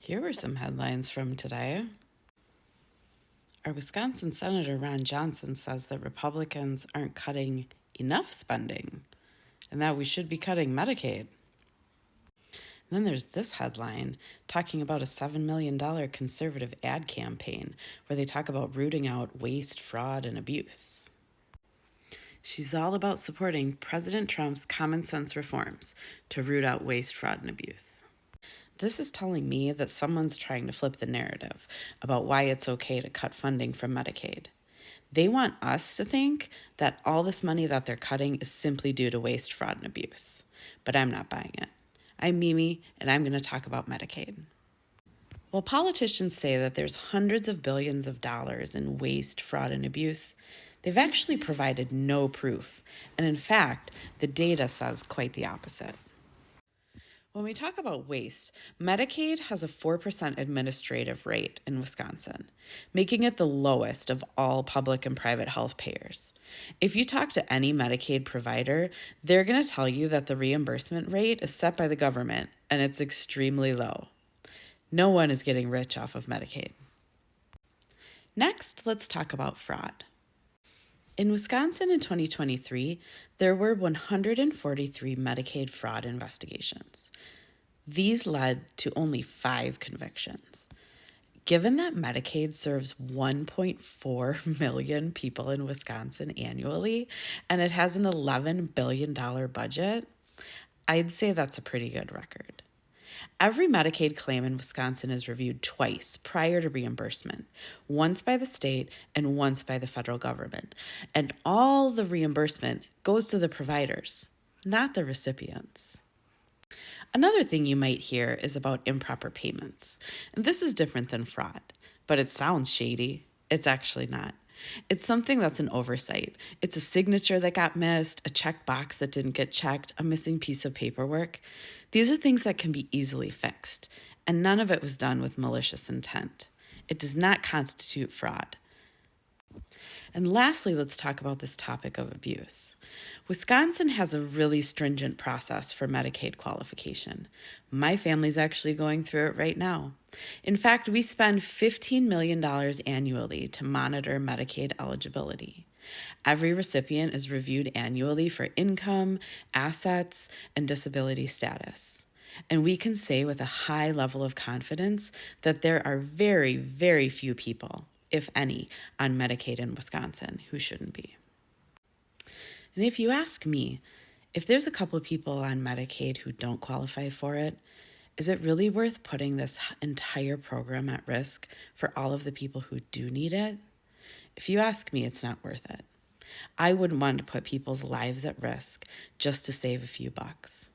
Here were some headlines from today. Our Wisconsin Senator Ron Johnson says that Republicans aren't cutting enough spending and that we should be cutting Medicaid. And then there's this headline talking about a $7 million conservative ad campaign where they talk about rooting out waste, fraud, and abuse. She's all about supporting President Trump's common sense reforms to root out waste, fraud, and abuse. This is telling me that someone's trying to flip the narrative about why it's okay to cut funding from Medicaid. They want us to think that all this money that they're cutting is simply due to waste, fraud, and abuse. But I'm not buying it. I'm Mimi, and I'm going to talk about Medicaid. While politicians say that there's hundreds of billions of dollars in waste, fraud, and abuse, they've actually provided no proof. And in fact, the data says quite the opposite. When we talk about waste, Medicaid has a 4% administrative rate in Wisconsin, making it the lowest of all public and private health payers. If you talk to any Medicaid provider, they're going to tell you that the reimbursement rate is set by the government and it's extremely low. No one is getting rich off of Medicaid. Next, let's talk about fraud. In Wisconsin in 2023, there were 143 Medicaid fraud investigations. These led to only 5 convictions. Given that Medicaid serves 1.4 million people in Wisconsin annually, and it has an $11 billion budget, I'd say that's a pretty good record. Every Medicaid claim in Wisconsin is reviewed twice prior to reimbursement, once by the state and once by the federal government. And all the reimbursement goes to the providers, not the recipients. Another thing you might hear is about improper payments. And this is different than fraud, but it sounds shady. It's actually not. It's something that's an oversight. It's a signature that got missed, a check box that didn't get checked, a missing piece of paperwork. These are things that can be easily fixed, and none of it was done with malicious intent. It does not constitute fraud. And lastly, let's talk about this topic of abuse. Wisconsin has a really stringent process for Medicaid qualification. My family's actually going through it right now. In fact, we spend $15 million annually to monitor Medicaid eligibility. Every recipient is reviewed annually for income, assets, and disability status. And we can say with a high level of confidence that there are very, very few people, if any, on Medicaid in Wisconsin who shouldn't be. And if you ask me, if there's a couple of people on Medicaid who don't qualify for it, is it really worth putting this entire program at risk for all of the people who do need it? If you ask me, it's not worth it. I wouldn't want to put people's lives at risk just to save a few bucks.